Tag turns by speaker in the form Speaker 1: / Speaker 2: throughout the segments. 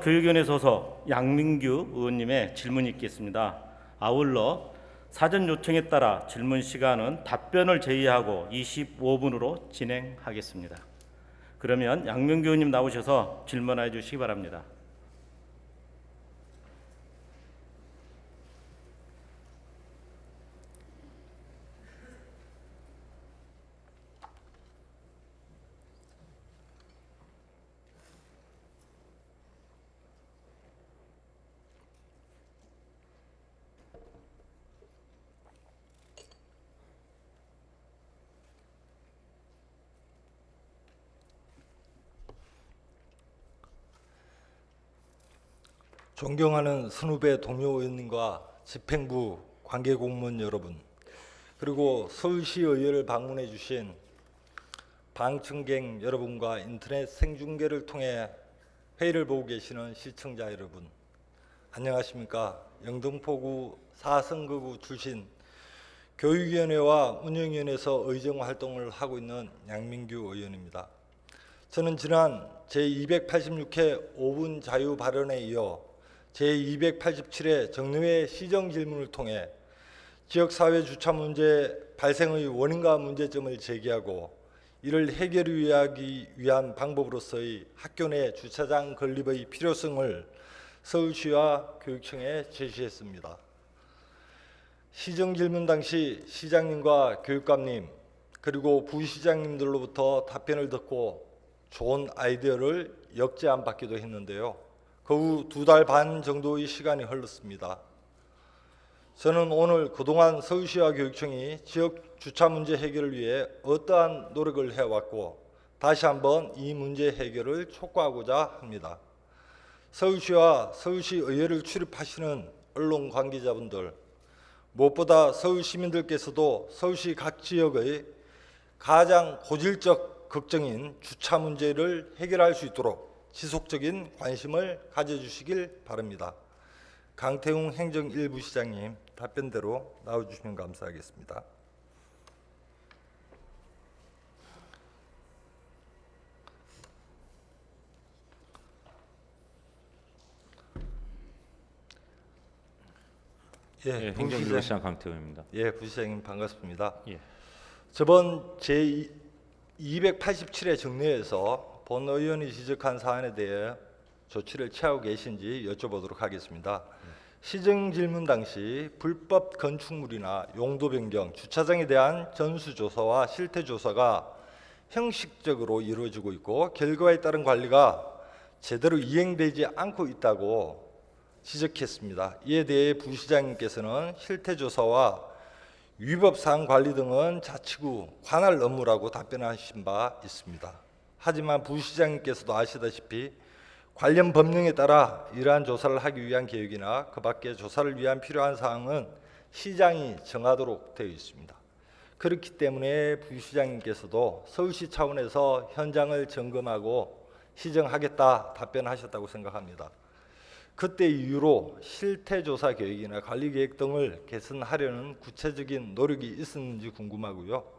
Speaker 1: 교육위원회 소속 양민규 의원님의 질문이 있겠습니다. 아울러 사전 요청에 따라 질문 시간은 답변을 제외하고 25분으로 진행하겠습니다. 그러면 양민규 의원님 나오셔서 질문해 주시기 바랍니다.
Speaker 2: 존경하는 선후배 동료 의원님과 집행부 관계 공무원 여러분, 그리고 서울시 의회를 방문해 주신 방청객 여러분과 인터넷 생중계를 통해 회의를 보고 계시는 시청자 여러분, 안녕하십니까? 영등포구 4선거구 출신 교육위원회와 운영위원회에서 의정 활동을 하고 있는 양민규 의원입니다. 저는 지난 제286회 5분 자유 발언에 이어 제287회 정례회 시정 질문을 통해 지역사회 주차 문제 발생의 원인과 문제점을 제기하고 이를 해결하기 위한 방법으로서의 학교 내 주차장 건립의 필요성을 서울시와 교육청에 제시했습니다. 시정 질문 당시 시장님과 교육감님 그리고 부시장님들로부터 답변을 듣고 좋은 아이디어를 역제안받기도 했는데요. 그 후 2달 반 정도의 시간이 흘렀습니다. 저는 오늘 그동안 서울시와 교육청이 지역 주차 문제 해결을 위해 어떠한 노력을 해왔고 다시 한번 이 문제 해결을 촉구하고자 합니다. 서울시와 서울시 의회를 출입하시는 언론 관계자분들, 무엇보다 서울 시민들께서도 서울시 각 지역의 가장 고질적 걱정인 주차 문제를 해결할 수 있도록 지속적인 관심을 가져주시길 바랍니다. 강태웅 행정 1부 시장님 답변대로 나와주시면 감사하겠습니다.
Speaker 3: 예, 행정 1부 시장 강태웅입니다.
Speaker 2: 예, 부시장님 반갑습니다.
Speaker 3: 예.
Speaker 2: 저번 제287회 정례에서 본 의원이 지적한 사안에 대해 조치를 취하고 계신지 여쭤보도록 하겠습니다. 시정 질문 당시 불법 건축물이나 용도 변경, 주차장에 대한 전수조사와 실태조사가 형식적으로 이루어지고 있고 결과에 따른 관리가 제대로 이행되지 않고 있다고 지적했습니다. 이에 대해 부시장님께서는 실태조사와 위법사항 관리 등은 자치구 관할 업무라고 답변하신 바 있습니다. 하지만 부시장님께서도 아시다시피 관련 법령에 따라 이러한 조사를 하기 위한 계획이나 그 밖에 조사를 위한 필요한 사항은 시장이 정하도록 되어 있습니다. 그렇기 때문에 부시장님께서도 서울시 차원에서 현장을 점검하고 시정하겠다 답변하셨다고 생각합니다. 그때 이후로 실태조사 계획이나 관리계획 등을 개선하려는 구체적인 노력이 있었는지 궁금하고요.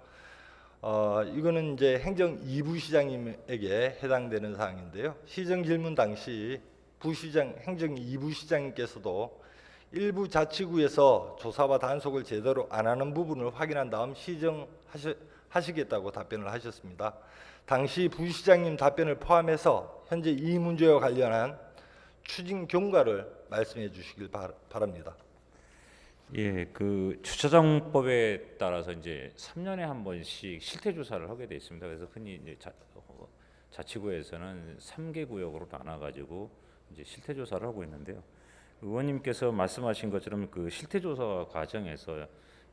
Speaker 2: 이거는 이제 행정 2부 시장님에게 해당되는 사항인데요. 시정 질문 당시 부시장 행정 2부 시장님께서도 일부 자치구에서 조사와 단속을 제대로 안 하는 부분을 확인한 다음 시정하시겠다고 답변을 하셨습니다. 당시 부시장님 답변을 포함해서 현재 이 문제와 관련한 추진 경과를 말씀해 주시길 바랍니다.
Speaker 3: 예, 그 주차장법에 따라서 이제 3년에 한 번씩 실태 조사를 하게 돼 있습니다. 그래서 흔히 이제 자치구에서는 3개 구역으로 나눠 가지고 이제 실태 조사를 하고 있는데요. 의원님께서 말씀하신 것처럼 그 실태 조사 과정에서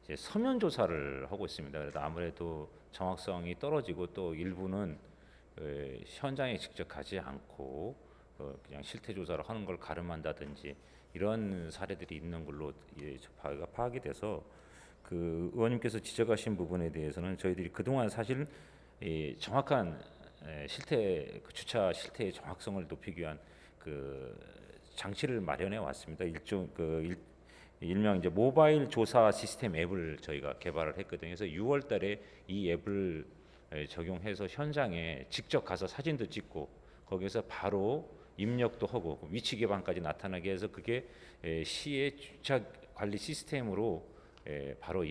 Speaker 3: 이제 서면 조사를 하고 있습니다. 그래서 아무래도 정확성이 떨어지고 또 일부는 현장에 직접 가지 않고 그냥 실태 조사를 하는 걸 가름한다든지 이런 사례들이 있는 걸로 파악이 돼서 그 의원님께서 지적하신 부분에 대해서는 저희들이 그동안 사실 정확한 실태 주차 실태의 정확성을 높이기 위한 그 장치를 마련해 왔습니다. 일명 이제 모바일 조사 시스템 앱을 저희가 개발을 했거든요. 그래서 6월달에 이 앱을 적용해서 현장에 직접 가서 사진도 찍고 거기서 바로 입력도 하고 위치 기반까지 나타나게 해서 그게 시의 주차 관리 시스템으로 바로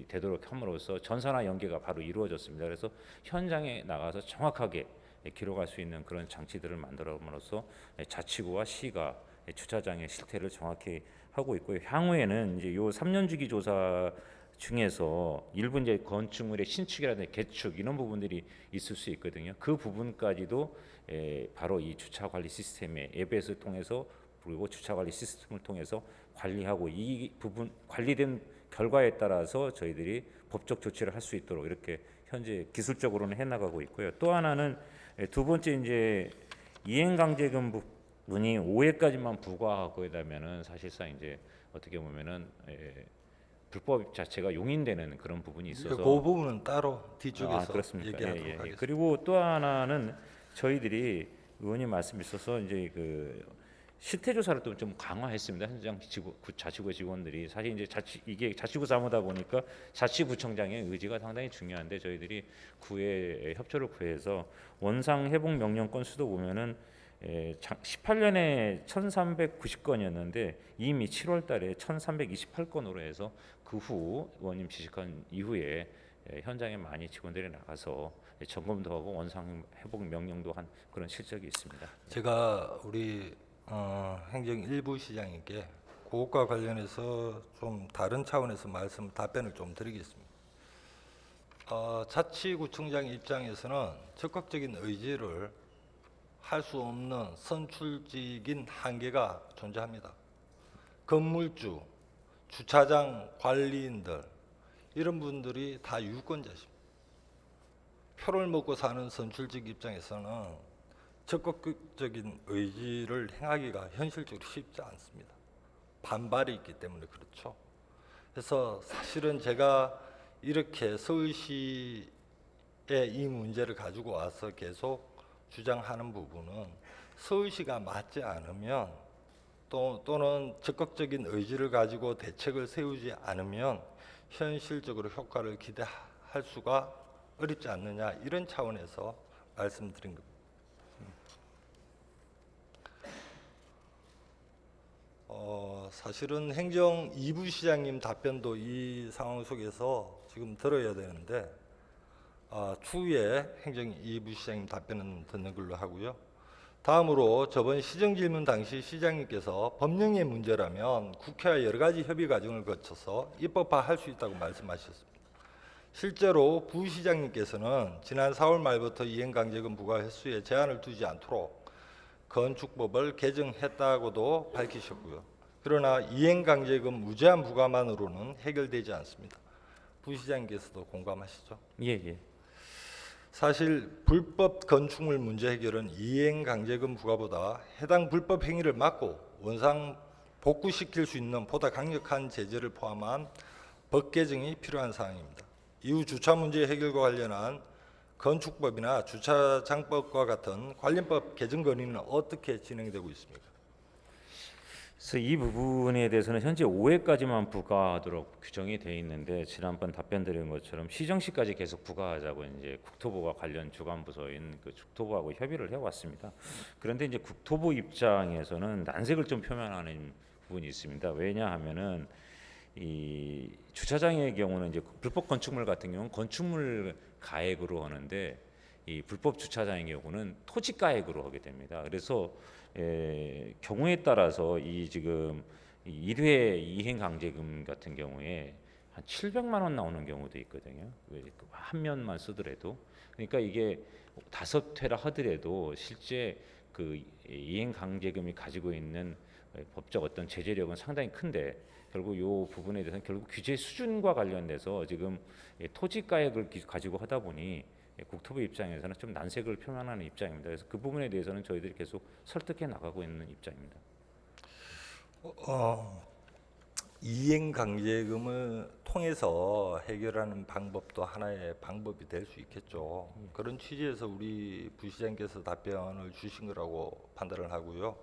Speaker 3: 되도록 함으로써 전산화 연계가 바로 이루어졌습니다. 그래서 현장에 나가서 정확하게 기록할 수 있는 그런 장치들을 만들어함으로써 자치구와 시가 주차장의 실태를 정확히 하고 있고요. 향후에는 이제 요 3년 주기 조사 중에서 일부 이제 건축물의 신축이라든지 개축 이런 부분들이 있을 수 있거든요. 그 부분까지도 바로 이 주차 관리 시스템의 앱에서 통해서 그리고 주차 관리 시스템을 통해서 관리하고 이 부분 관리된 결과에 따라서 저희들이 법적 조치를 할 수 있도록 이렇게 현재 기술적으로는 해나가고 있고요. 또 하나는 두 번째 이제 이행강제금 부분이 5회까지만 부과하고 있다면은 사실상 이제 어떻게 보면은 불법 자체가 용인되는 그런 부분이 있어서
Speaker 2: 그 부분은 따로 뒤쪽에서
Speaker 3: 그렇습니까?
Speaker 2: 얘기하도록 하겠습니다.
Speaker 3: 그리고 또 하나는 저희들이 의원님 말씀 있어서 이제 그 실태 조사를 또 좀 강화했습니다. 현장 자치구 직원들이 사실 이제 이게 자치구 사무다 보니까 자치구청장의 의지가 상당히 중요한데 저희들이 구에 협조를 구해서 원상 회복 명령 건수도 보면은 18년에 1,390건이었는데 이미 7월달에 1,328건으로 해서 그 후 의원님 지식한 이후에 현장에 많이 직원들이 나가서 점검도 하고 원상 회복 명령도 한 그런 실적이 있습니다.
Speaker 2: 제가 우리 행정 일부 시장님께 그것과 관련해서 좀 다른 차원에서 답변을 좀 드리겠습니다. 자치구청장 입장에서는 적극적인 의지를 할 수 없는 선출직인 한계가 존재합니다. 건물주, 주차장 관리인들 이런 분들이 다 유권자십니다. 표를 먹고 사는 선출직 입장에서는 적극적인 의지를 행하기가 현실적으로 쉽지 않습니다. 반발이 있기 때문에 그렇죠. 그래서 사실은 제가 이렇게 서울시에 이 문제를 가지고 와서 계속 주장하는 부분은 서울시가 맞지 않으면 또는 적극적인 의지를 가지고 대책을 세우지 않으면 현실적으로 효과를 기대할 수가 어렵지 않느냐 이런 차원에서 말씀드린 겁니다. 사실은 행정 2부 시장님 답변도 이 상황 속에서 지금 들어야 되는데 추후에 행정 2부 시장님 답변은 듣는 걸로 하고요. 다음으로 저번 시정 질문 당시 시장님께서 법령의 문제라면 국회와 여러 가지 협의 과정을 거쳐서 입법화할 수 있다고 말씀하셨습니다. 실제로 부시장님께서는 지난 4월 말부터 이행강제금 부과 횟수에 제한을 두지 않도록 건축법을 개정했다고도 밝히셨고요. 그러나 이행강제금 무제한 부과만으로는 해결되지 않습니다. 부시장님께서도 공감하시죠?
Speaker 3: 예.
Speaker 2: 사실 불법 건축물 문제 해결은 이행강제금 부과보다 해당 불법 행위를 막고 원상 복구시킬 수 있는 보다 강력한 제재를 포함한 법 개정이 필요한 사항입니다. 이후 주차 문제 해결과 관련한 건축법이나 주차장법과 같은 관련법 개정 건의는 어떻게 진행되고 있습니까?
Speaker 3: 그래서 이 부분에 대해서는 현재 5회까지만 부과하도록 규정이 되어 있는데 지난번 답변드린 것처럼 시정시까지 계속 부과하자고 이제 국토부가 관련 주관 부서인 그 국토부하고 협의를 해왔습니다. 그런데 이제 국토부 입장에서는 난색을 좀 표명하는 부분이 있습니다. 왜냐하면은 이 주차장의 경우는 이제 불법 건축물 같은 경우는 건축물 가액으로 하는데 이 불법 주차장의 경우는 토지 가액으로 하게 됩니다. 그래서 경우에 따라서 이 지금 1회 이행 강제금 같은 경우에 한 700만 원 나오는 경우도 있거든요. 한 면만 쓰더라도 그러니까 이게 5회라 하더라도 실제 그 이행 강제금이 가지고 있는 법적 어떤 제재력은 상당히 큰데 결국 이 부분에 대해서는 결국 규제 수준과 관련돼서 지금 토지 가액을 가지고 하다 보니 국토부 입장에서는 좀 난색을 표명하는 입장입니다. 그래서 그 부분에 대해서는 저희들이 계속 설득해 나가고 있는 입장입니다.
Speaker 2: 이행 강제금을 통해서 해결하는 방법도 하나의 방법이 될 수 있겠죠. 그런 취지에서 우리 부시장께서 답변을 주신 거라고 판단을 하고요.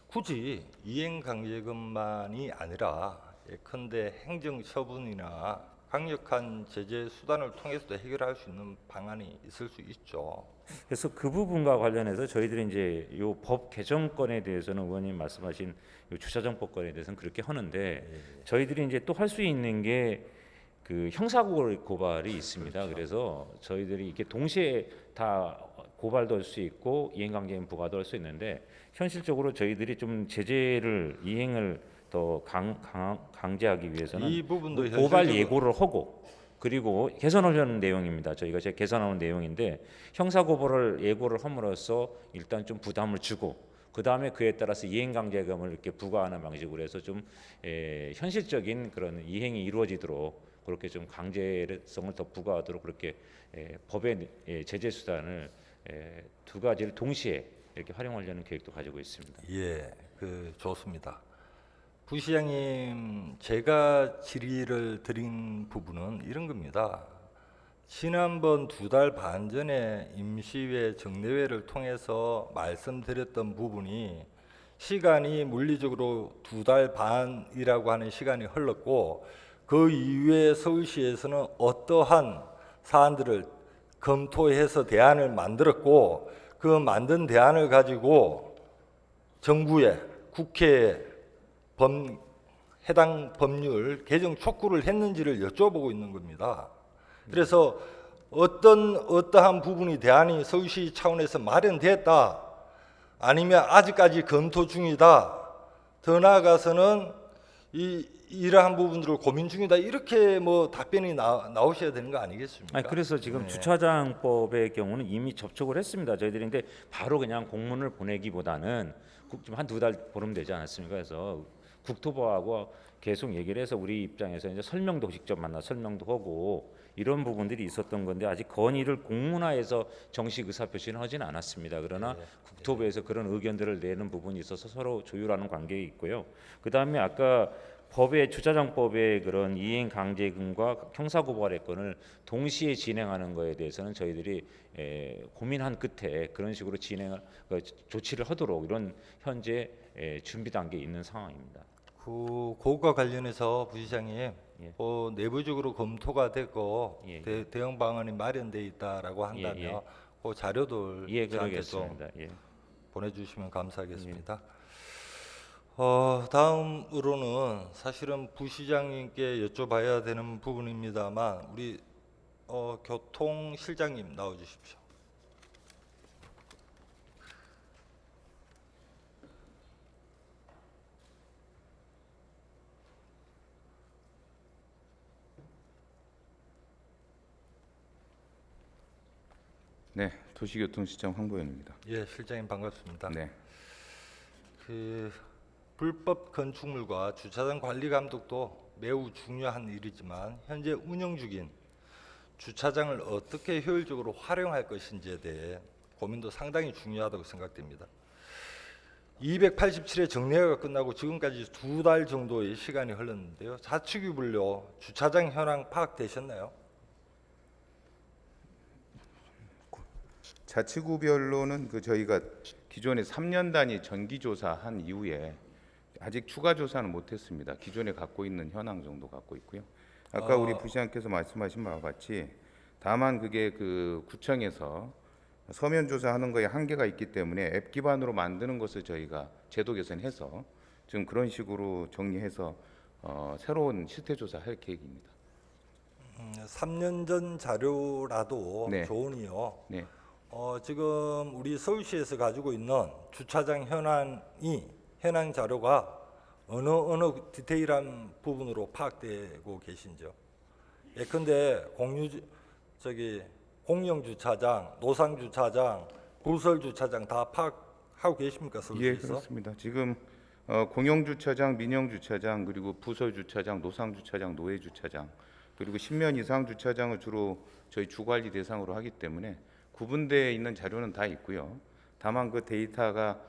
Speaker 2: 굳이 이행 강제금만이 아니라 예컨대 행정 처분이나 강력한 제재 수단을 통해서도 해결할 수 있는 방안이 있을 수 있죠.
Speaker 3: 그래서 그 부분과 관련해서 저희들이 이제 요 법 개정권에 대해서는 의원님 말씀하신 요 주차장법권에 대해서는 그렇게 하는데 저희들이 이제 또 할 수 있는 게 그 형사 고발이 있습니다. 그래서 저희들이 이게 동시에 다 고발도 할 수 있고 이행강제인 부과도 할 수 있는데 현실적으로 저희들이 좀 제재를 이행을 더 강제하기 위해서는
Speaker 2: 이 부분도
Speaker 3: 고발
Speaker 2: 현실적으로-
Speaker 3: 예고를 하고 그리고 개선하려는 내용입니다. 저희가 제 개선하는 내용인데 형사 고발을 예고를 함으로써 일단 좀 부담을 주고 그 다음에 그에 따라서 이행강제금을 이렇게 부과하는 방식으로 해서 좀 현실적인 그런 이행이 이루어지도록 그렇게 좀 강제성을 더 부과하도록 그렇게 법의 제재 수단을 두 가지를 동시에 이렇게 활용하려는 계획도 가지고 있습니다.
Speaker 2: 예, 좋습니다. 부시장님, 제가 질의를 드린 부분은 이런 겁니다. 지난번 2달 반 전에 임시회 정례회를 통해서 말씀드렸던 부분이 시간이 물리적으로 2달 반이라고 하는 시간이 흘렀고 그 이후에 서울시에서는 어떠한 사안들을 검토해서 대안을 만들었고 그 만든 대안을 가지고 정부에 국회에 해당 법률 개정 촉구를 했는지를 여쭤보고 있는 겁니다. 그래서 어떠한 부분이 대안이 서울시 차원에서 마련됐다 아니면 아직까지 검토 중이다 더 나아가서는 이러한 부분들을 고민 중이다 이렇게 뭐 답변이 나오셔야 되는 거 아니겠습니까?
Speaker 3: 아니, 그래서 지금
Speaker 2: 네.
Speaker 3: 주차장법의 경우는 이미 접촉을 했습니다. 저희들이 근데 바로 그냥 공문을 보내기보다는 좀 한 2달 보름 되지 않았습니까? 그래서 국토부하고 계속 얘기를 해서 우리 입장에서 이제 설명도 직접 만나 설명도 하고 이런 부분들이 있었던 건데 아직 건의를 공문화해서 정식 의사 표시는 하지는 않았습니다. 그러나 국토부에서 그런 의견들을 내는 부분이 있어서 서로 조율하는 관계에 있고요. 그다음에 아까 법의 주차장법의 그런 이행 강제금과 형사고발의 건을 동시에 진행하는 거에 대해서는 저희들이 고민한 끝에 그런 식으로 조치를 하도록 이런 현재 준비 단계에 있는 상황입니다.
Speaker 2: 그것과 관련해서 부시장님
Speaker 3: 예.
Speaker 2: 내부적으로 검토가 됐고
Speaker 3: 예,
Speaker 2: 대응 방안이 마련돼 있다라고 한다면
Speaker 3: 예, 예.
Speaker 2: 그 자료들
Speaker 3: 예,
Speaker 2: 저한테 좀
Speaker 3: 그러겠습니다. 예.
Speaker 2: 보내주시면 감사하겠습니다. 다음으로는 사실은 부시장님께 여쭤봐야 되는 부분입니다만 우리 교통실장님 나와주십시오.
Speaker 4: 네, 도시교통시장 황보현입니다.
Speaker 2: 예, 실장님 반갑습니다.
Speaker 4: 네,
Speaker 2: 불법 건축물과 주차장 관리 감독도 매우 중요한 일이지만 현재 운영 중인 주차장을 어떻게 효율적으로 활용할 것인지에 대해 고민도 상당히 중요하다고 생각됩니다. 287회 정례회가 끝나고 지금까지 2달 정도의 시간이 흘렀는데요. 자치구별로 주차장 현황 파악되셨나요?
Speaker 4: 자치구별로는 저희가 기존에 3년 단위 정기조사한 이후에 아직 추가 조사는 못했습니다. 기존에 갖고 있는 현황 정도 갖고 있고요. 아까 우리 부시장께서 말씀하신 바와 같이 다만 그게 구청에서 서면 조사하는 거에 한계가 있기 때문에 앱 기반으로 만드는 것을 저희가 제도 개선해서 지금 그런 식으로 정리해서 새로운 실태 조사할 계획입니다.
Speaker 2: 3년 전 자료라도
Speaker 4: 네.
Speaker 2: 좋으니요.
Speaker 4: 네.
Speaker 2: 지금 우리 서울시에서 가지고 있는 주차장 현황 자료가 어느 디테일한 부분으로 파악되고 계신지요? 예컨대 공영 주차장, 노상 주차장, 부설 주차장 다 파악하고 계십니까
Speaker 4: 예,
Speaker 2: 서울시에서?
Speaker 4: 그렇습니다. 지금 공영 주차장, 민영 주차장, 그리고 부설 주차장, 노상 주차장, 노예 주차장, 그리고 10면 이상 주차장을 주로 저희 주관리 대상으로 하기 때문에 구분되어 있는 자료는 다 있고요. 다만 그 데이터가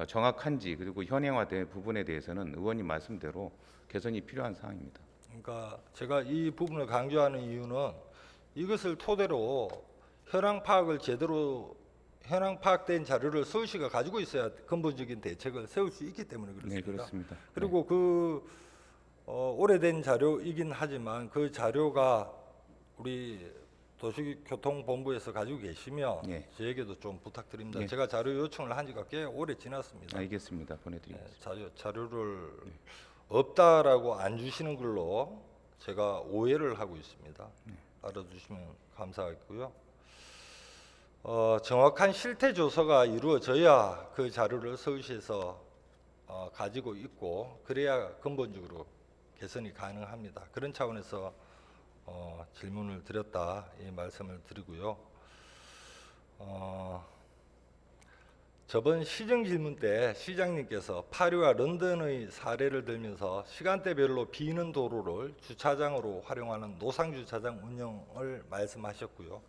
Speaker 4: 정확한지 그리고 현행화된 부분에 대해서는 의원님 말씀대로 개선이 필요한 사항입니다.
Speaker 2: 그러니까 제가 이 부분을 강조하는 이유는 이것을 토대로 현황 파악된 자료를 서울시가 가지고 있어야 근본적인 대책을 세울 수 있기 때문에 그렇습니다.
Speaker 4: 네, 그렇습니다.
Speaker 2: 그리고 오래된 자료이긴 하지만 그 자료가 우리 도시교통본부에서 가지고 계시면
Speaker 4: 예.
Speaker 2: 저에게도 좀 부탁드립니다.
Speaker 4: 예.
Speaker 2: 제가 자료 요청을 한 지가 꽤 오래 지났습니다.
Speaker 4: 알겠습니다. 보내드리겠습니다.
Speaker 2: 자료를 없다라고 안 주시는 걸로 제가 오해를 하고 있습니다. 알아주시면 감사하겠고요. 정확한 실태 조사가 이루어져야 그 자료를 서울시에서 가지고 있고 그래야 근본적으로 개선이 가능합니다. 그런 차원에서 질문을 드렸다 이 말씀을 드리고요. 저번 시정 질문 때 시장님께서 파리와 런던의 사례를 들면서 시간대별로 비는 도로를 주차장으로 활용하는 노상 주차장 운영을 말씀하셨고요.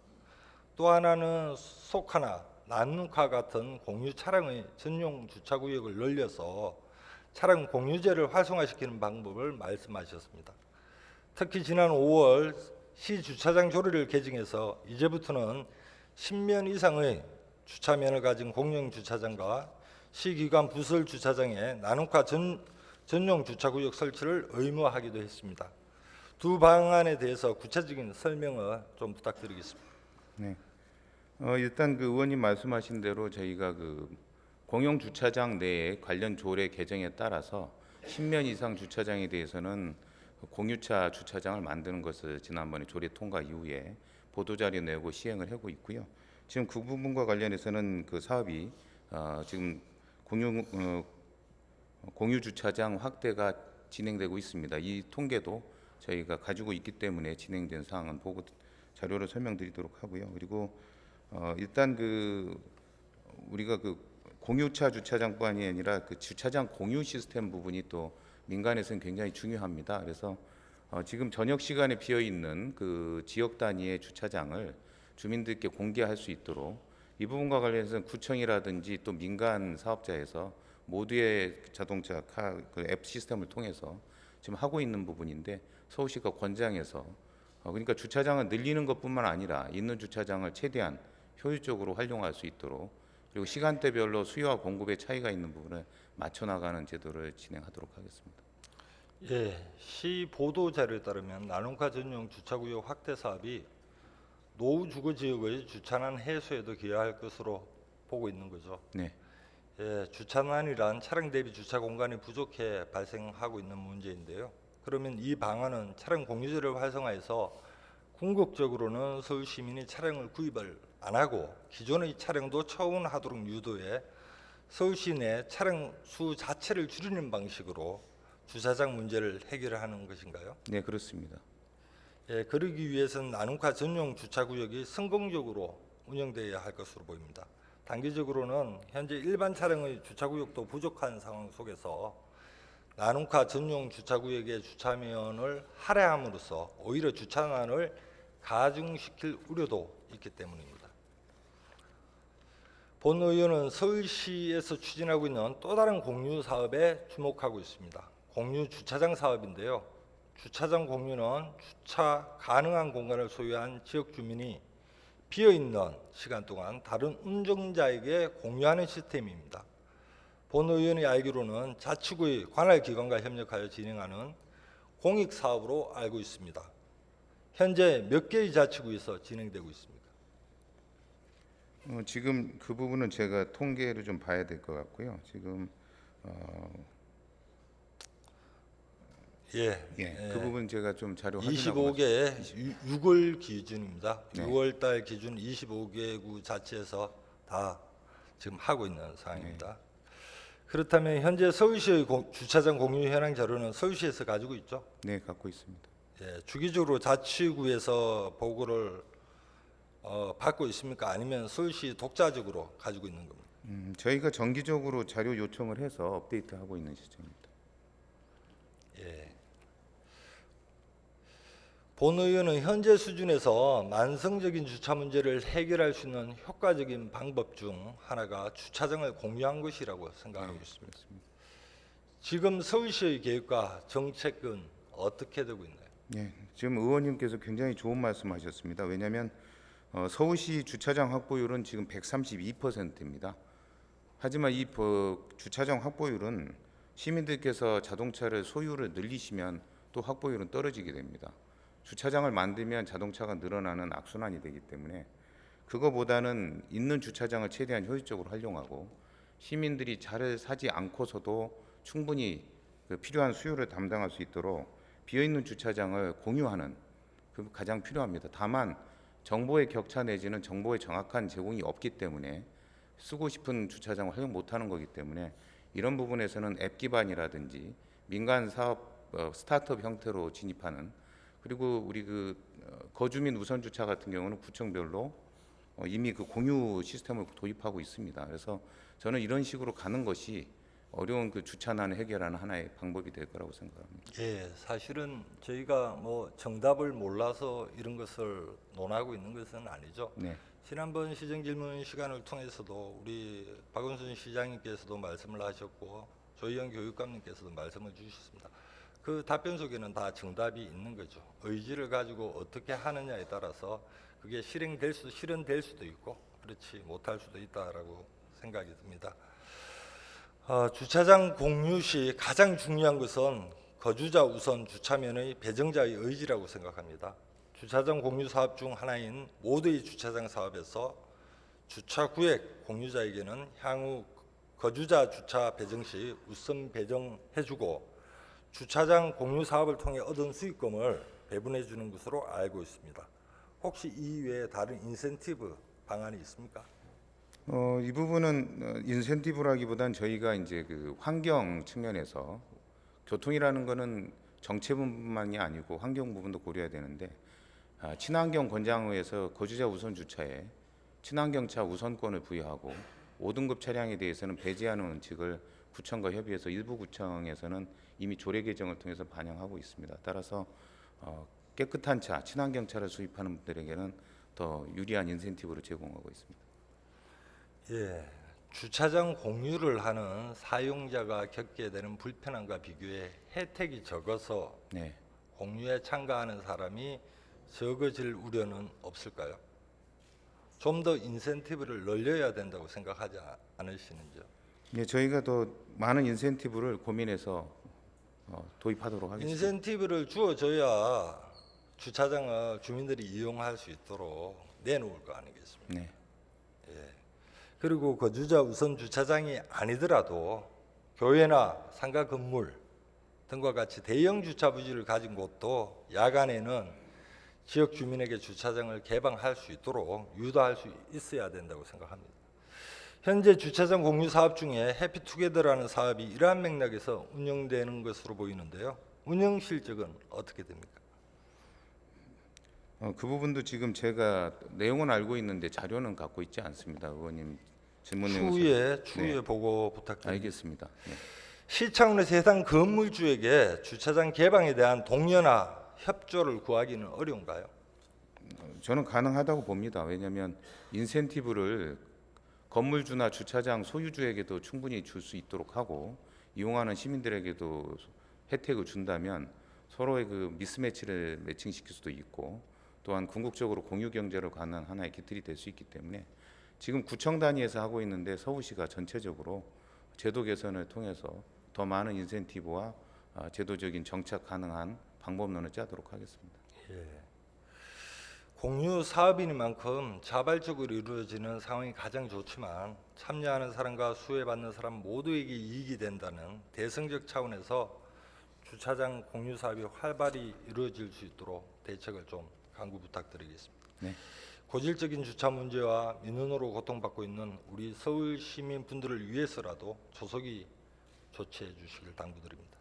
Speaker 2: 또 하나는 소카나 나눔카 같은 공유 차량의 전용 주차 구역을 늘려서 차량 공유제를 활성화시키는 방법을 말씀하셨습니다. 특히 지난 5월 시 주차장 조례를 개정해서 이제부터는 10면 이상의 주차면을 가진 공영 주차장과 시기관 부설 주차장에 나눔카 전용 주차구역 설치를 의무화하기도 했습니다. 두 방안에 대해서 구체적인 설명을 좀 부탁드리겠습니다.
Speaker 4: 네. 일단 그 의원님 말씀하신 대로 저희가 그 공용 주차장 내에 관련 조례 개정에 따라서 10면 이상 주차장에 대해서는 공유차 주차장을 만드는 것을 지난번에 조례 통과 이후에 보도자료 내고 시행을 하고 있고요. 지금 그 부분과 관련해서는 그 사업이 지금 공유 주차장 확대가 진행되고 있습니다. 이 통계도 저희가 가지고 있기 때문에 진행된 사항은 보고 자료로 설명드리도록 하고요. 그리고 일단 그 우리가 그 공유차 주차장뿐만이 아니라 그 주차장 공유 시스템 부분이 또 민간에서는 굉장히 중요합니다. 그래서 지금 저녁 시간에 비어 있는 그 지역 단위의 주차장을 주민들께 공개할 수 있도록 이 부분과 관련해서는 구청이라든지 또 민간 사업자에서 모두의 자동차 그 앱 시스템을 통해서 지금 하고 있는 부분인데 서울시가 권장해서 그러니까 주차장을 늘리는 것뿐만 아니라 있는 주차장을 최대한 효율적으로 활용할 수 있도록 그리고 시간대별로 수요와 공급의 차이가 있는 부분을 맞춰 나가는 제도를 진행하도록 하겠습니다.
Speaker 2: 예, 시 보도 자료에 따르면 나눔카 전용 주차구역 확대 사업이 노후 주거 지역의 주차난 해소에도 기여할 것으로 보고 있는 거죠.
Speaker 4: 네.
Speaker 2: 예, 주차난이란 차량 대비 주차 공간이 부족해 발생하고 있는 문제인데요. 그러면 이 방안은 차량 공유제를 활성화해서 궁극적으로는 서울 시민이 차량을 구입을 안 하고 기존의 차량도 처운하도록 유도해 서울시 내 차량 수 자체를 줄이는 방식으로 주차장 문제를 해결하는 것인가요?
Speaker 4: 네, 그렇습니다.
Speaker 2: 예, 그러기 위해서는 나눔카 전용 주차구역이 성공적으로 운영되어야 할 것으로 보입니다. 단기적으로는 현재 일반 차량의 주차구역도 부족한 상황 속에서 나눔카 전용 주차구역의 주차면을 할애함으로써 오히려 주차난을 가중시킬 우려도 있기 때문입니다. 본 의원은 서울시에서 추진하고 있는 또 다른 공유 사업에 주목하고 있습니다. 공유 주차장 사업인데요. 주차장 공유는 주차 가능한 공간을 소유한 지역 주민이 비어있는 시간 동안 다른 운전자에게 공유하는 시스템입니다. 본 의원이 알기로는 자치구의 관할 기관과 협력하여 진행하는 공익 사업으로 알고 있습니다. 현재 몇 개의 자치구에서 진행되고 있습니까?
Speaker 4: 지금 그 부분은 제가 통계를 좀 봐야 될 것 같고요. 지금 그 부분 제가 좀 자료 확인하고
Speaker 2: 25개 6월 기준입니다.
Speaker 4: 네.
Speaker 2: 6월 달 기준 25개구 자치에서 다 지금 하고 있는 상황입니다. 그렇다면 현재 서울시의 주차장 공유 현황 자료는 서울시에서 가지고 있죠?
Speaker 4: 네, 갖고 있습니다.
Speaker 2: 예, 주기적으로 자치구에서 보고를 받고 있습니까? 아니면 서울시 독자적으로 가지고 있는 겁니까?
Speaker 4: 저희가 정기적으로 자료 요청을 해서 업데이트하고 있는 시점입니다.
Speaker 2: 예. 본 의원은 현재 수준에서 만성적인 주차 문제를 해결할 수 있는 효과적인 방법 중 하나가 주차장을 공유한 것이라고 생각하고 있습니다. 지금 서울시의 계획과 정책은 어떻게 되고 있나요?
Speaker 4: 네, 지금 의원님께서 굉장히 좋은 말씀하셨습니다. 왜냐하면 서울시 주차장 확보율은 지금 132%입니다. 하지만 이 주차장 확보율은 시민들께서 자동차를 소유를 늘리시면 또 확보율은 떨어지게 됩니다. 주차장을 만들면 자동차가 늘어나는 악순환이 되기 때문에 그거보다는 있는 주차장을 최대한 효율적으로 활용하고 시민들이 차를 사지 않고서도 충분히 그 필요한 수요를 담당할 수 있도록 비어있는 주차장을 공유하는 그 가장 필요합니다. 다만 정보의 격차 내지는 정보의 정확한 제공이 없기 때문에 쓰고 싶은 주차장을 활용 못하는 거기 때문에 이런 부분에서는 앱 기반이라든지 민간 사업 스타트업 형태로 진입하는, 그리고 우리 거주민 우선 주차 같은 경우는 구청별로 이미 그 공유 시스템을 도입하고 있습니다. 그래서 저는 이런 식으로 가는 것이 어려운 그 주차난을 해결하는 하나의 방법이 될 거라고 생각합니다.
Speaker 2: 예, 사실은 저희가 뭐 정답을 몰라서 이런 것을 논하고 있는 것은 아니죠.
Speaker 4: 네.
Speaker 2: 지난번 시정 질문 시간을 통해서도 우리 박원순 시장님께서도 말씀을 하셨고 조희연 교육감님께서도 말씀을 주셨습니다. 그 답변 속에는 다 정답이 있는 거죠. 의지를 가지고 어떻게 하느냐에 따라서 그게 실현될 수도 있고 그렇지 못할 수도 있다라고 생각이 듭니다. 주차장 공유 시 가장 중요한 것은 거주자 우선 주차면의 배정자의 의지라고 생각합니다. 주차장 공유 사업 중 하나인 모두의 주차장 사업에서 주차 구역 공유자에게는 향후 거주자 주차 배정 시 우선 배정해주고 주차장 공유 사업을 통해 얻은 수익금을 배분해 주는 것으로 알고 있습니다. 혹시 이 외에 다른 인센티브 방안이 있습니까?
Speaker 4: 이 부분은 인센티브라기보단 저희가 이제 그 환경 측면에서 교통이라는 거는 정체분만이 아니고 환경 부분도 고려해야 되는데 친환경 권장회에서 거주자 우선 주차에 친환경차 우선권을 부여하고 5등급 차량에 대해서는 배제하는 원칙을 구청과 협의해서 일부 구청에서는 이미 조례 개정을 통해서 반영하고 있습니다. 따라서 깨끗한 차, 친환경차를 수입하는 분들에게는 더 유리한 인센티브를 제공하고 있습니다.
Speaker 2: 예, 주차장 공유를 하는 사용자가 겪게 되는 불편함과 비교해 혜택이 적어서
Speaker 4: 네.
Speaker 2: 공유에 참가하는 사람이 적어질 우려는 없을까요? 좀 더 인센티브를 늘려야 된다고 생각하지 않으시는지요?
Speaker 4: 네, 저희가 더 많은 인센티브를 고민해서 도입하도록 하겠습니다.
Speaker 2: 인센티브를 주어줘야 주차장을 주민들이 이용할 수 있도록 내놓을 거 아니겠습니까?
Speaker 4: 네.
Speaker 2: 그리고 거주자 우선 주차장이 아니더라도 교회나 상가 건물 등과 같이 대형 주차 부지를 가진 곳도 야간에는 지역 주민에게 주차장을 개방할 수 있도록 유도할 수 있어야 된다고 생각합니다. 현재 주차장 공유 사업 중에 해피투게더라는 사업이 이러한 맥락에서 운영되는 것으로 보이는데요. 운영 실적은 어떻게 됩니까?
Speaker 4: 그 부분도 지금 제가 내용은 알고 있는데 자료는 갖고 있지 않습니다. 의원님 질문 내용
Speaker 2: 추후에
Speaker 4: 네.
Speaker 2: 보고 부탁드립니다.
Speaker 4: 알겠습니다. 네.
Speaker 2: 시 차원에서 해당 건물주에게 주차장 개방에 대한 동료나 협조를 구하기는 어려운가요?
Speaker 4: 저는 가능하다고 봅니다. 왜냐하면 인센티브를 건물주나 주차장 소유주에게도 충분히 줄 수 있도록 하고 이용하는 시민들에게도 혜택을 준다면 서로의 그 미스매치를 매칭시킬 수도 있고 또한 궁극적으로 공유 경제로 가는 하나의 기틀이 될 수 있기 때문에 지금 구청 단위에서 하고 있는데 서울시가 전체적으로 제도 개선을 통해서 더 많은 인센티브와 제도적인 정착 가능한 방법론을 짜도록 하겠습니다.
Speaker 2: 공유 사업이니만큼 자발적으로 이루어지는 상황이 가장 좋지만 참여하는 사람과 수혜받는 사람 모두에게 이익이 된다는 대승적 차원에서 주차장 공유 사업이 활발히 이루어질 수 있도록 대책을 좀 강구 부탁드리겠습니다.
Speaker 4: 네.
Speaker 2: 고질적인 주차 문제와 민원으로 고통받고 있는 우리 서울 시민 분들을 위해서라도 조속히 조치해 주시길 당부드립니다.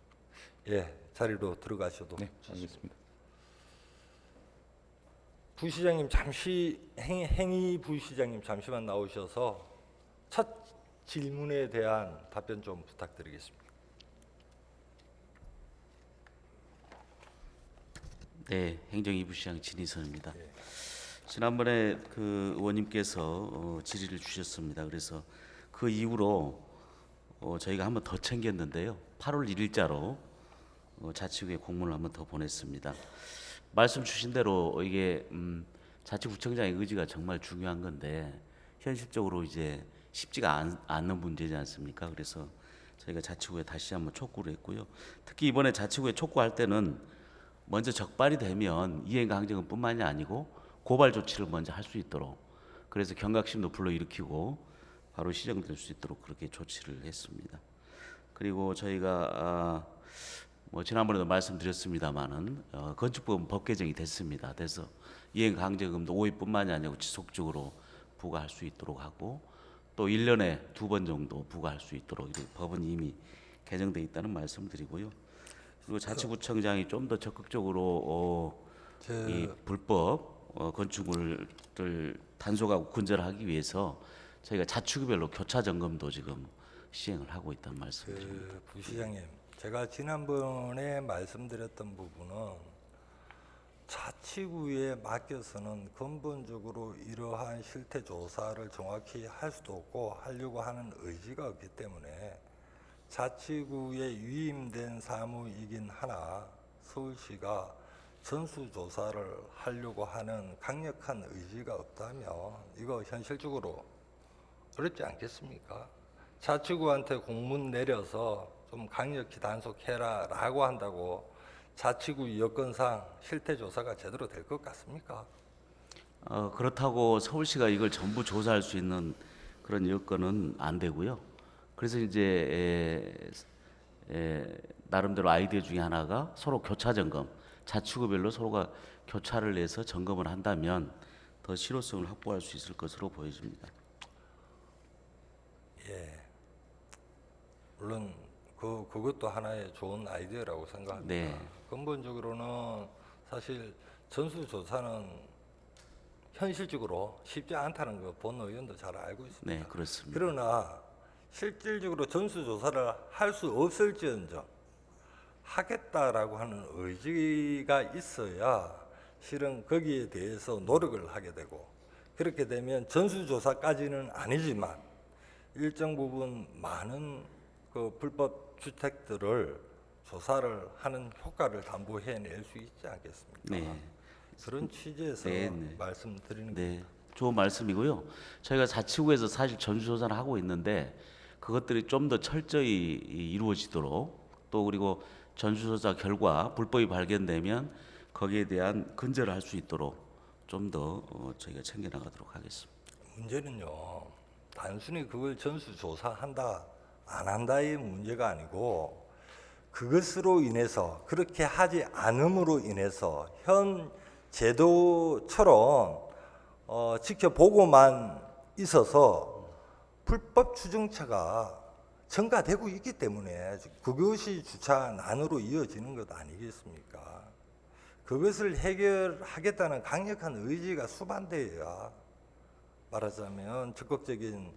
Speaker 2: 예, 자리로 들어가셔도
Speaker 4: 네,
Speaker 2: 좋습니다.
Speaker 4: 알겠습니다.
Speaker 2: 부시장님 잠시 행위 부시장님 잠시만 나오셔서 첫 질문에 대한 답변 좀 부탁드리겠습니다.
Speaker 5: 네, 행정이부시장 진희선입니다. 지난번에 그 의원님께서 질의를 주셨습니다. 그래서 그 이후로 저희가 한 번 더 챙겼는데요. 8월 1일자로 자치구에 공문을 한 번 더 보냈습니다. 말씀 주신 대로 이게 자치구청장의 의지가 정말 중요한 건데 현실적으로 이제 쉽지가 않는 문제지 않습니까? 그래서 저희가 자치구에 다시 한번 촉구를 했고요. 특히 이번에 자치구에 촉구할 때는 먼저 적발이 되면 이행강제금뿐만이 아니고 고발 조치를 먼저 할 수 있도록, 그래서 경각심도 불러일으키고 바로 시정될 수 있도록 그렇게 조치를 했습니다. 그리고 저희가 뭐 지난번에도 말씀드렸습니다마는 건축법은 법 개정이 됐습니다. 그래서 이행강제금도 5회뿐만이 아니고 지속적으로 부과할 수 있도록 하고, 또 1년에 2번 정도 부과할 수 있도록 이렇게 법은 이미 개정돼 있다는 말씀드리고요. 그리고 자치구청장이 좀 더 적극적으로 이 불법 건축물을 단속하고 근절하기 위해서 저희가 자치구별로 교차 점검도 지금 시행을 하고 있다는 말씀드립니다.
Speaker 2: 부시장님, 제가 지난번에 말씀드렸던 부분은 자치구에 맡겨서는 근본적으로 이러한 실태 조사를 정확히 할 수도 없고 하려고 하는 의지가 없기 때문에 자치구에 위임된 사무이긴 하나 서울시가 전수조사를 하려고 하는 강력한 의지가 없다면 이거 현실적으로 어렵지 않겠습니까? 자치구한테 공문 내려서 좀 강력히 단속해라 라고 한다고 자치구 여건상 실태조사가 제대로 될 것 같습니까?
Speaker 5: 그렇다고 서울시가 이걸 전부 조사할 수 있는 그런 여건은 안 되고요. 그래서 이제 나름대로 아이디어 중에 하나가 서로 교차 점검, 자치구별로 서로가 교차를 해서 점검을 한다면 더 실효성을 확보할 수 있을 것으로 보여집니다.
Speaker 2: 예, 물론 그것도 하나의 좋은 아이디어라고 생각합니다.
Speaker 5: 네.
Speaker 2: 근본적으로는 사실 전수조사는 현실적으로 쉽지 않다는 거 본 의원도 잘 알고 있습니다.
Speaker 5: 네, 그렇습니다.
Speaker 2: 그러나 실질적으로 전수조사를 할 수 없을지언정 하겠다라고 하는 의지가 있어야 실은 거기에 대해서 노력을 하게 되고, 그렇게 되면 전수조사까지는 아니지만 일정 부분 많은 그 불법 주택들을 조사를 하는 효과를 담보해낼 수 있지 않겠습니까?
Speaker 5: 네.
Speaker 2: 그런 취지에서
Speaker 5: 네, 네.
Speaker 2: 말씀드리는
Speaker 5: 네,
Speaker 2: 겁니다.
Speaker 5: 좋은 말씀이고요. 저희가 자치구에서 사실 전수조사를 하고 있는데 그것들이 좀 더 철저히 이루어지도록, 또 그리고 전수조사 결과 불법이 발견되면 거기에 대한 근절을 할 수 있도록 좀 더 저희가 챙겨나가도록 하겠습니다.
Speaker 2: 문제는요, 단순히 그걸 전수조사한다 안 한다의 문제가 아니고 그것으로 인해서, 그렇게 하지 않음으로 인해서 현 제도처럼 지켜보고만 있어서 불법 추정차가 증가되고 있기 때문에 그것이 주차 난으로 이어지는 것 아니겠습니까? 그것을 해결하겠다는 강력한 의지가 수반되어야 말하자면 적극적인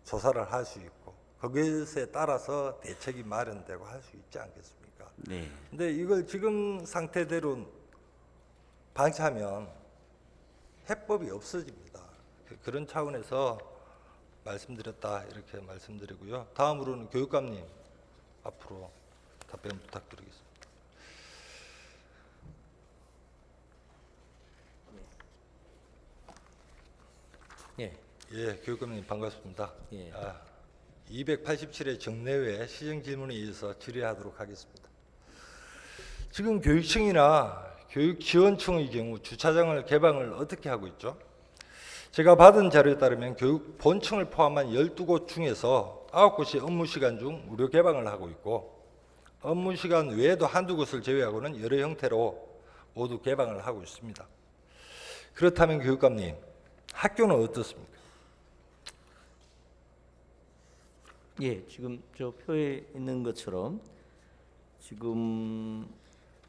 Speaker 2: 조사를 할 수 있고 그것에 따라서 대책이 마련되고 할 수 있지 않겠습니까?
Speaker 5: 네.
Speaker 2: 근데 이걸 지금 상태대로 방치하면 해법이 없어집니다. 그런 차원에서 말씀드렸다 이렇게 말씀드리고요. 다음으로는 교육감님 앞으로 답변 부탁드리겠습니다.
Speaker 6: 예,
Speaker 2: 예, 교육감님 반갑습니다.
Speaker 6: 예.
Speaker 2: 287회 정례회 시정 질문에 의해서 질의하도록 하겠습니다. 지금 교육청이나 교육지원청의 경우 주차장을 개방을 어떻게 하고 있죠? 제가 받은 자료에 따르면 교육본청을 포함한 12곳 중에서 9곳이 업무시간 중 무료 개방을 하고 있고, 업무시간 외에도 한두 곳을 제외하고는 여러 형태로 모두 개방을 하고 있습니다. 그렇다면 교육감님, 학교는 어떻습니까?
Speaker 6: 예, 지금 저 표에 있는 것처럼 지금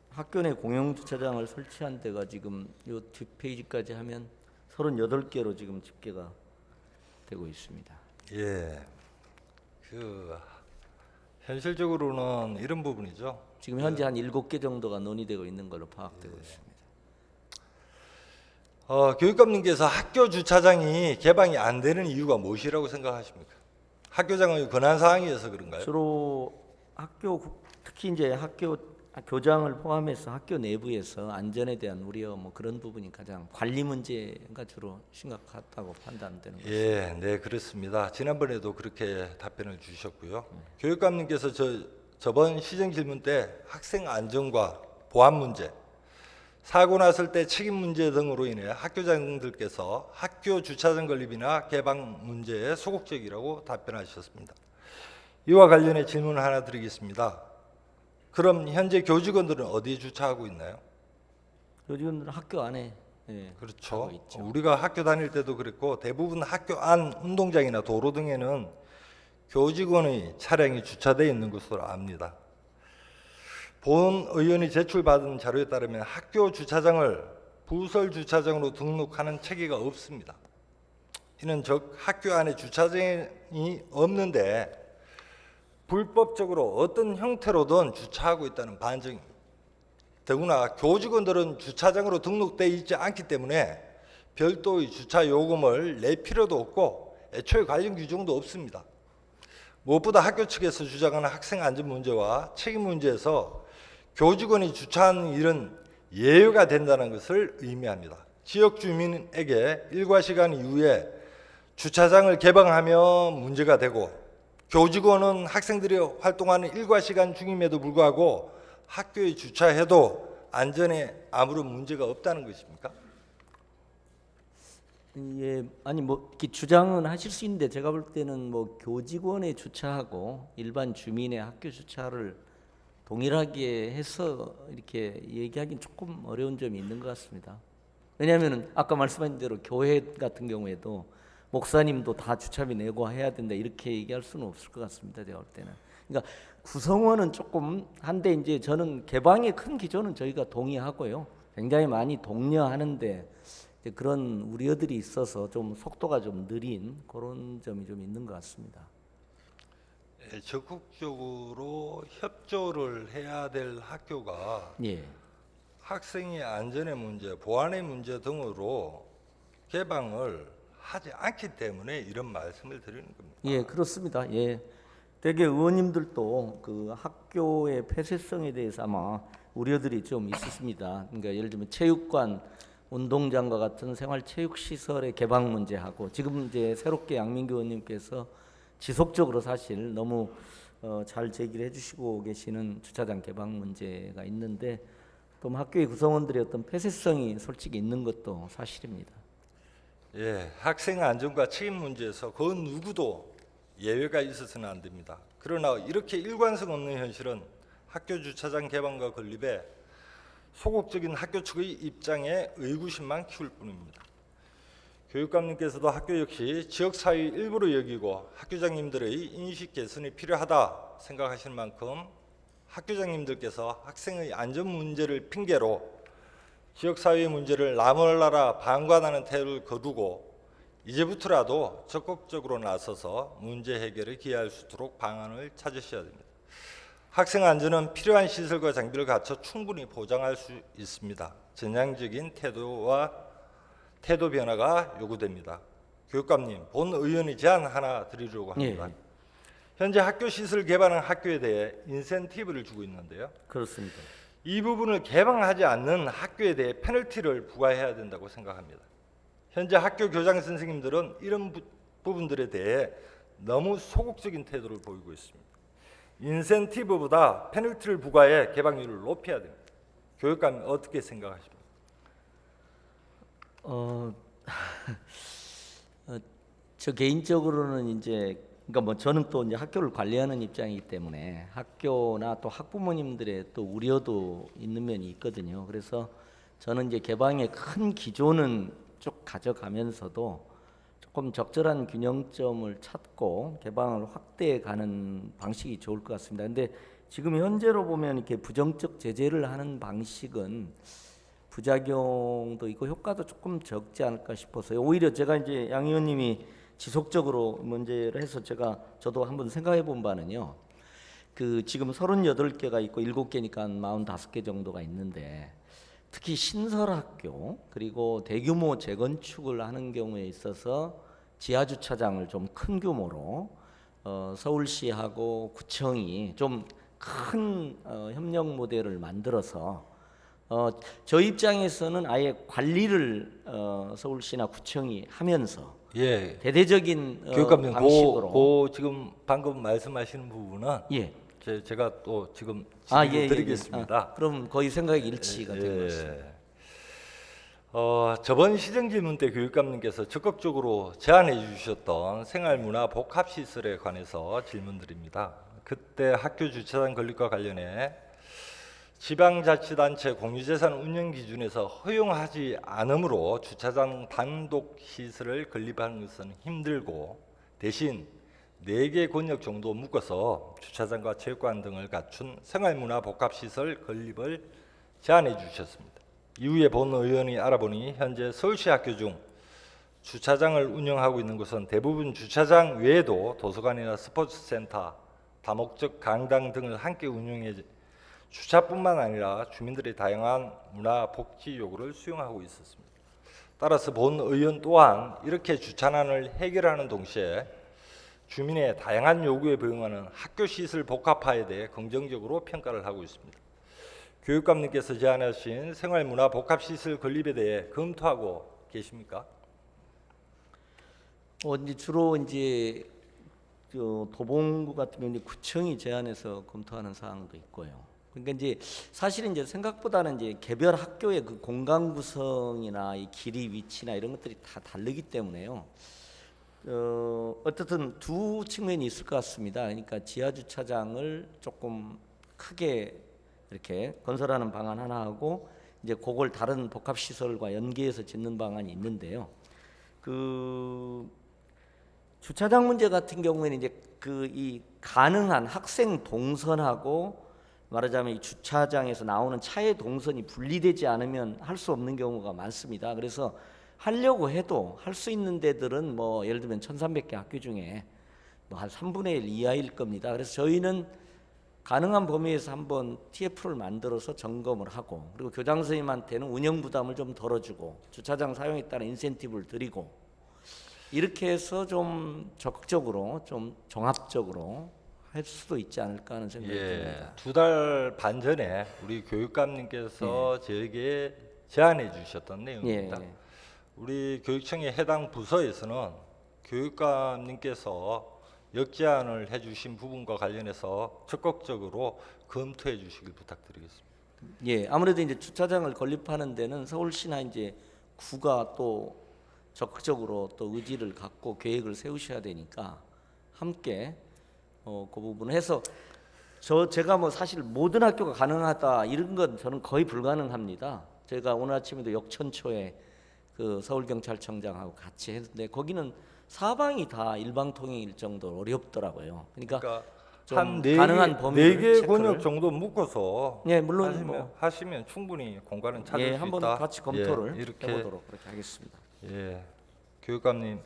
Speaker 6: 학교 내 공용 주차장을 설치한 데가 지금 요 뒷페이지까지 하면 38개로 지금 집계가 되고 있습니다.
Speaker 2: 예, 현실적으로는 이런 부분이죠.
Speaker 6: 지금 현재 한 7개 정도가 논의되고 있는 걸로 파악되고 있습니다.
Speaker 2: 교육감님께서 학교 주차장이 개방이 안 되는 이유가 무엇이라고 생각하십니까? 학교장의 권한 사항이어서 그런가요?
Speaker 6: 주로 학교 특히 이제 학교 교장을 포함해서 학교 내부에서 안전에 대한 우려 뭐 그런 부분이 가장 관리 문제가 주로 심각하다고 판단되는 것입니다.
Speaker 2: 예, 네 그렇습니다. 지난번에도 그렇게 답변을 주셨고요. 교육감님께서 저번 시정 질문 때 학생 안전과 보안 문제, 사고 났을 때 책임 문제 등으로 인해 학교장들께서 학교 주차장 건립이나 개방 문제에 소극적이라고 답변하셨습니다. 이와 관련해 질문 하나 드리겠습니다. 그럼 현재 교직원들은 어디에 주차하고 있나요?
Speaker 6: 교직원들은 학교 안에
Speaker 2: 그렇죠.
Speaker 6: 하고 있죠.
Speaker 2: 우리가 학교 다닐 때도 그랬고 대부분 학교 안 운동장이나 도로 등에는 교직원의 차량이 주차되어 있는 것으로 압니다. 본 의원이 제출받은 자료에 따르면 학교 주차장을 부설 주차장으로 등록하는 체계가 없습니다. 이는 즉 학교 안에 주차장이 없는데 불법적으로 어떤 형태로든 주차하고 있다는 반증입니다. 더구나 교직원들은 주차장으로 등록되어 있지 않기 때문에 별도의 주차 요금을 낼 필요도 없고 애초에 관련 규정도 없습니다. 무엇보다 학교 측에서 주장하는 학생 안전 문제와 책임 문제에서 교직원이 주차하는 일은 예외가 된다는 것을 의미합니다. 지역 주민에게 일과 시간 이후에 주차장을 개방하면 문제가 되고 교직원은 학생들이 활동하는 일과 시간 중임에도 불구하고 학교에 주차해도 안전에 아무런 문제가 없다는 것입니까?
Speaker 6: 예, 아니 뭐 이렇게 주장은 하실 수 있는데 제가 볼 때는 뭐 교직원의 주차하고 일반 주민의 학교 주차를 동일하게 해서 이렇게 얘기하기는 조금 어려운 점이 있는 것 같습니다. 왜냐하면 아까 말씀하신 대로 교회 같은 경우에도 목사님도 다 주차비 내고 해야 된다 이렇게 얘기할 수는 없을 것 같습니다. 제가 볼 때는. 그러니까 구성원은 조금 한데 이제 저는 개방의 큰 기조는 저희가 동의하고요. 굉장히 많이 독려하는데 이제 그런 우려들이 있어서 좀 속도가 좀 느린 그런 점이 좀 있는 것 같습니다.
Speaker 2: 예, 적극적으로 협조를 해야 될 학교가
Speaker 6: 예.
Speaker 2: 학생의 안전의 문제, 보안의 문제 등으로 개방을 하지 않기 때문에 이런 말씀을 드리는 겁니다.
Speaker 6: 예, 그렇습니다. 예. 대개 의원님들도 그 학교의 폐쇄성에 대해서 아마 우려들이 좀 있으십니다. 그러니까 예를 들면 체육관, 운동장과 같은 생활체육시설의 개방 문제하고 지금 이제 새롭게 양민규 의원님께서 지속적으로 사실 너무 잘 제기를 해주시고 계시는 주차장 개방 문제가 있는데 또 학교의 구성원들의 어떤 폐쇄성이 솔직히 있는 것도 사실입니다.
Speaker 2: 예, 학생 안전과 책임 문제에서 그 누구도 예외가 있어서는 안 됩니다. 그러나 이렇게 일관성 없는 현실은 학교 주차장 개방과 건립에 소극적인 학교 측의 입장에 의구심만 키울 뿐입니다. 교육감님께서도 학교 역시 지역사회 일부로 여기고 학교장님들의 인식 개선이 필요하다 생각하실 만큼 학교장님들께서 학생의 안전 문제를 핑계로 지역사회의 문제를 남을 나라 방관하는 태도를 거두고 이제부터라도 적극적으로 나서서 문제 해결에 기여할 수 있도록 방안을 찾으셔야 됩니다. 학생 안전은 필요한 시설과 장비를 갖춰 충분히 보장할 수 있습니다. 전향적인 태도 변화가 요구됩니다. 교육감님, 본 의원이 제안 하나 드리려고 합니다.
Speaker 6: 예.
Speaker 2: 현재 학교 시설 개방한 학교에 대해 인센티브를 주고 있는데요.
Speaker 6: 그렇습니다.
Speaker 2: 이 부분을 개방하지 않는 학교에 대해 페널티를 부과해야 된다고 생각합니다. 현재 학교 교장 선생님들은 이런 부분들에 대해 너무 소극적인 태도를 보이고 있습니다. 인센티브보다 페널티를 부과해 개방률을 높여야 됩니다. 교육감 어떻게 생각하십니까?
Speaker 6: 저 개인적으로는 이제 그러니까 뭐 저는 또 이제 학교를 관리하는 입장이기 때문에 학교나 또 학부모님들의 또 우려도 있는 면이 있거든요. 그래서 저는 이제 개방의 큰 기조는 쭉 가져가면서도 조금 적절한 균형점을 찾고 개방을 확대해 가는 방식이 좋을 것 같습니다. 근데 지금 현재로 보면 이렇게 부정적 제재를 하는 방식은 부작용도 있고 효과도 조금 적지 않을까 싶어서요. 오히려 제가 이제 양 의원님이 지속적으로 문제를 해서 저도 한번 생각해 본 바는요. 그 지금 38개가 있고 7개니까 45개 정도가 있는데 특히 신설학교 그리고 대규모 재건축을 하는 경우에 있어서 지하 주차장을 좀 큰 규모로 서울시하고 구청이 좀 큰 협력 모델을 만들어서 저 입장에서는 아예 관리를 서울시나 구청이 하면서
Speaker 2: 예.
Speaker 6: 대대적인
Speaker 2: 교육감님,
Speaker 6: 방식으로
Speaker 2: 지금 방금 말씀하시는 부분은
Speaker 6: 예.
Speaker 2: 제가 또 지금
Speaker 6: 아,
Speaker 2: 질의를
Speaker 6: 예,
Speaker 2: 드리겠습니다.
Speaker 6: 그럼 거의 생각이 일치가 된 것 같습니다.
Speaker 2: 저번 시정 질문 때 교육감님께서 적극적으로 제안해 주셨던 생활문화 복합시설에 관해서 질문드립니다. 그때 학교 주차장 건립과 관련해 지방자치단체 공유재산 운영 기준에서 허용하지 않으므로 주차장 단독 시설을 건립하는 것은 힘들고 대신 4개 권역 정도 묶어서 주차장과 체육관 등을 갖춘 생활문화 복합시설 건립을 제안해 주셨습니다. 이후에 본 의원이 알아보니 현재 서울시 학교 중 주차장을 운영하고 있는 곳은 대부분 주차장 외에도 도서관이나 스포츠센터, 다목적 강당 등을 함께 운영해 주차뿐만 아니라 주민들의 다양한 문화 복지 요구를 수용하고 있었습니다. 따라서 본 의원 또한 이렇게 주차난을 해결하는 동시에 주민의 다양한 요구에 부응하는 학교 시설 복합화에 대해 긍정적으로 평가를 하고 있습니다. 교육감님께서 제안하신 생활문화 복합시설 건립에 대해 검토하고 계십니까?
Speaker 6: 이제 주로 이제 도봉구 같은 경우 구청이 제안해서 검토하는 사항도 있고요. 그러니까 이제 사실은 이제 생각보다는 이제 개별 학교의 그 공간 구성이나 이 길이 위치나 이런 것들이 다 다르기 때문에요. 어쨌든 두 측면이 있을 것 같습니다. 그러니까 지하 주차장을 조금 크게 이렇게 건설하는 방안 하나 하고 이제 그걸 다른 복합 시설과 연계해서 짓는 방안이 있는데요. 그 주차장 문제 같은 경우에는 이제 이 가능한 학생 동선하고 말하자면 이 주차장에서 나오는 차의 동선이 분리되지 않으면 할 수 없는 경우가 많습니다. 그래서 하려고 해도 할 수 있는 데들은 뭐 예를 들면 1,300개 학교 중에 뭐 한 3분의 1 이하일 겁니다. 그래서 저희는 가능한 범위에서 한번 TF를 만들어서 점검을 하고 그리고 교장 선생님한테는 운영 부담을 좀 덜어주고 주차장 사용에 따른 인센티브를 드리고 이렇게 해서 좀 적극적으로 좀 종합적으로 할 수도 있지 않을까 하는 생각이 듭니다.
Speaker 2: 2달 반 전에 우리 교육감님께서 저에게 제안해 주셨던 내용입니다.
Speaker 6: 예.
Speaker 2: 우리 교육청의 해당 부서에서는 교육감님께서 역제안을 해주신 부분과 관련해서 적극적으로 검토해 주시길 부탁드리겠습니다.
Speaker 6: 예, 아무래도 이제 주차장을 건립하는 데는 서울시나 이제 구가 또 적극적으로 또 의지를 갖고 계획을 세우셔야 되니까 함께 그 부분을 해서 제가 뭐 사실 모든 학교가 가능하다 이런 건 저는 거의 불가능합니다. 제가 오늘 아침에도 역천초에 그 서울경찰청장하고 같이 했는데 거기는 사방이 다 일방통행일 정도로 어렵더라고요. 그러니까 좀
Speaker 2: 한
Speaker 6: 가능한 범위를
Speaker 2: 4개
Speaker 6: 체크를-
Speaker 2: 권역 정도 묶어서
Speaker 6: 예, 물론
Speaker 2: 하시면 충분히 공간은 찾을
Speaker 6: 예,
Speaker 2: 수
Speaker 6: 한번
Speaker 2: 있다.
Speaker 6: 같이 검토를
Speaker 2: 이렇게
Speaker 6: 해보도록 그렇게 하겠습니다.
Speaker 2: 교육감님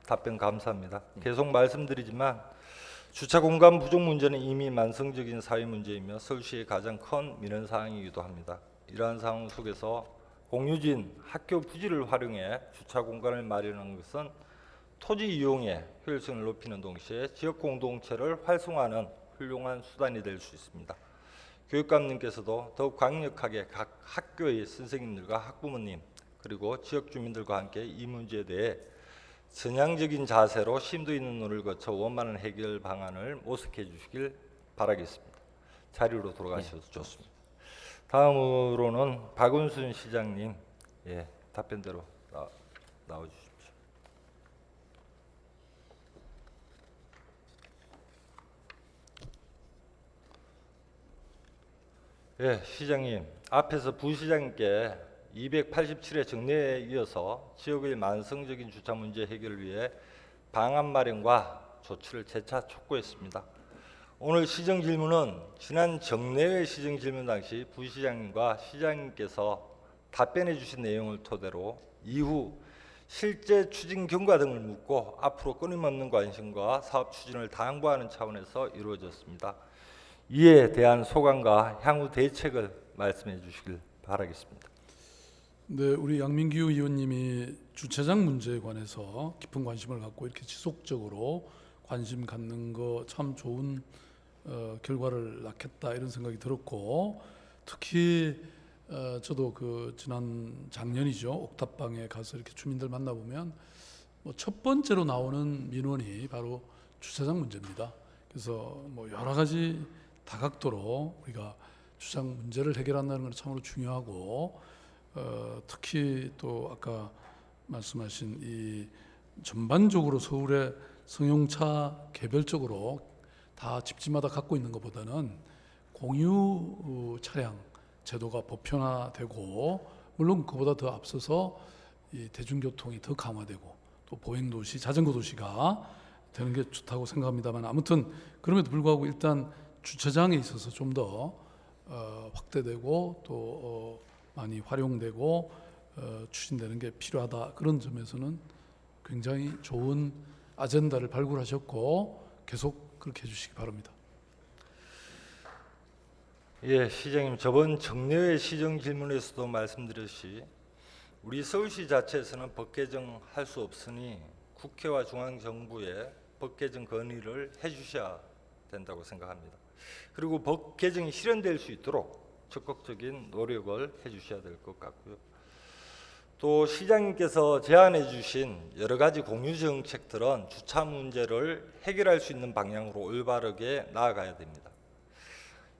Speaker 2: 답변 감사합니다. 계속 말씀드리지만 주차 공간 부족 문제는 이미 만성적인 사회 문제이며 서울시의 가장 큰 민원 사항이기도 합니다. 이러한 상황 속에서 공유진 학교 부지를 활용해 주차 공간을 마련하는 것은 토지 이용의 효율성을 높이는 동시에 지역 공동체를 활성화하는 훌륭한 수단이 될 수 있습니다. 교육감님께서도 더욱 강력하게 각 학교의 선생님들과 학부모님 그리고 지역 주민들과 함께 이 문제에 대해 전향적인 자세로 심도 있는 논의를 거쳐 원만한 해결 방안을 모색해 주시길 바라겠습니다. 자리로 돌아가셔도 좋습니다. 다음으로는 박은순 시장님 답변대로 나와 주십시오. 시장님 앞에서 부시장님께 287회 정례에 이어서 지역의 만성적인 주차 문제 해결을 위해 방안 마련과 조치를 재차 촉구했습니다. 오늘 시정 질문은 지난 정례회 시정 질문 당시 부시장님과 시장님께서 답변해 주신 내용을 토대로 이후 실제 추진 경과 등을 묻고 앞으로 끊임없는 관심과 사업 추진을 당부하는 차원에서 이루어졌습니다. 이에 대한 소감과 향후 대책을 말씀해 주시길 바라겠습니다.
Speaker 7: 네, 우리 양민규 의원님이 주차장 문제에 관해서 깊은 관심을 갖고 이렇게 지속적으로 관심 갖는 거 참 좋은 결과를 낳겠다 이런 생각이 들었고, 특히 저도 그 지난 작년이죠, 옥탑방에 가서 이렇게 주민들 만나보면 뭐 첫 번째로 나오는 민원이 바로 주차장 문제입니다. 그래서 뭐 여러 가지 다각도로 우리가 주차장 문제를 해결한다는 건 참으로 중요하고, 특히 또 아까 말씀하신 이 전반적으로 서울의 승용차 개별적으로 다 집집마다 갖고 있는 것보다는 공유 차량 제도가 보편화되고, 물론 그보다 더 앞서서 이 대중교통이 더 강화되고 또 보행도시, 자전거도시가 되는 게 좋다고 생각합니다만, 아무튼 그럼에도 불구하고 일단 주차장에 있어서 좀 더 확대되고 또 많이 활용되고 추진되는 게 필요하다. 그런 점에서는 굉장히 좋은 아젠다를 발굴하셨고 계속 그렇게 해주시기 바랍니다.
Speaker 2: 예, 시장님, 저번 정례회 시정 질문에서도 말씀드렸듯이 우리 서울시 자체에서는 법 개정할 수 없으니 국회와 중앙정부에 법 개정 건의를 해주셔야 된다고 생각합니다. 그리고 법 개정이 실현될 수 있도록 적극적인 노력을 해주셔야 될 것 같고요. 또 시장님께서 제안해 주신 여러 가지 공유 정책들은 주차 문제를 해결할 수 있는 방향으로 올바르게 나아가야 됩니다.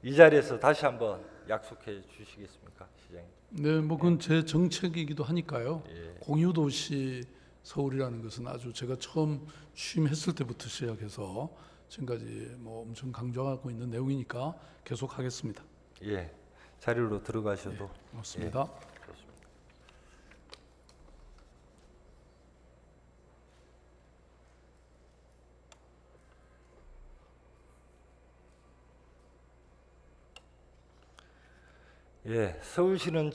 Speaker 2: 이 자리에서 다시 한번 약속해 주시겠습니까, 시장님?
Speaker 7: 네, 뭐 그건 제 정책이기도 하니까요.
Speaker 2: 예.
Speaker 7: 공유도시 서울이라는 것은 아주 제가 처음 취임했을 때부터 시작해서 지금까지 뭐 엄청 강조하고 있는 내용이니까 계속 하겠습니다.
Speaker 2: 예, 자리로 들어가셔도.
Speaker 7: 고맙습니다.
Speaker 2: 예, 서울시는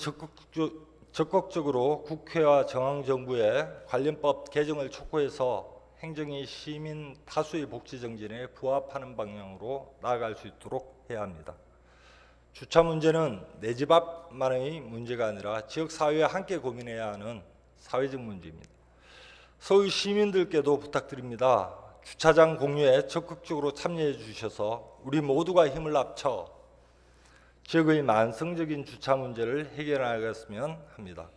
Speaker 2: 적극적으로 국회와 중앙정부의 관련법 개정을 촉구해서 행정이 시민 다수의 복지 정진에 부합하는 방향으로 나아갈 수 있도록 해야 합니다. 주차 문제는 내 집 앞만의 문제가 아니라 지역 사회와 함께 고민해야 하는 사회적 문제입니다. 서울 시민들께도 부탁드립니다. 주차장 공유에 적극적으로 참여해 주셔서 우리 모두가 힘을 합쳐 지역의 만성적인 주차 문제를 해결하겠으면 합니다.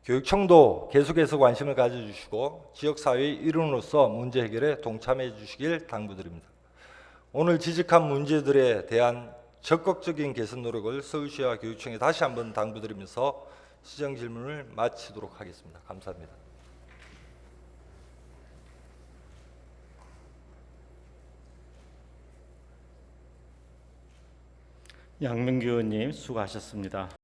Speaker 2: 교육청도 계속해서 관심을 가져주시고 지역사회의 일원으로서 문제 해결에 동참해 주시길 당부드립니다. 오늘 지적한 문제들에 대한 적극적인 개선 노력을 서울시와 교육청에 다시 한번 당부드리면서 시정 질문을 마치도록 하겠습니다. 감사합니다.
Speaker 1: 양민규 의원님 수고하셨습니다.